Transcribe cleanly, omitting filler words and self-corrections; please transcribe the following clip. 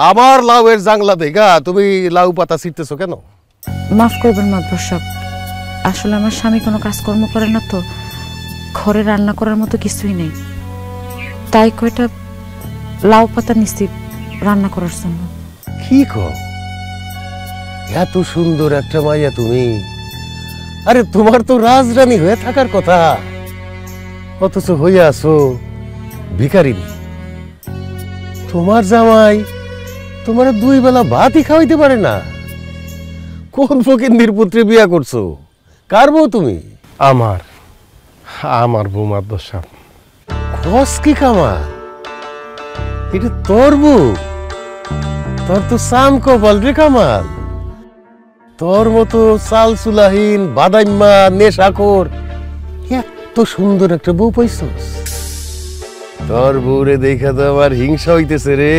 আমার লাউয়ের জাংলা দেখা তুমি লাউ পাতা ছিটতেছো কেন? মাফ করবেন মাদবর সাহেব, আসলে আমার স্বামী কোনো কাজকর্ম করে না তো, ঘরে রান্না করার মতো কিছুই নেই, তাই কয়টা লাউ পাতা নিচ্ছি রান্না করার জন্য। কি কও? এত সুন্দর একটা মাইয়া তুমি, আরে তোমার তো রাজরানী হয়ে থাকার কথা, অথচ হইয়া আছো ভিখারিনী। তোমার জামাই তোমার 2 বেলা ভাতই খাওয়াইতে পারে না। কোন ফকিন্দির পুত্রে বিয়া করছো? কার বউ তুমি? আমার বউ মাদবর সাহেব। খস কি কামাল, এটা তোর বউ? তোর তো সাম কপাল রে কামাল। তোর মতো চাল চুলাহীন বাদাইম্মা নেশাখোর এত সুন্দর একটা বউ পাইছস? তোর বউরে দেখা তো আমার হিংসা হইতেছে রে।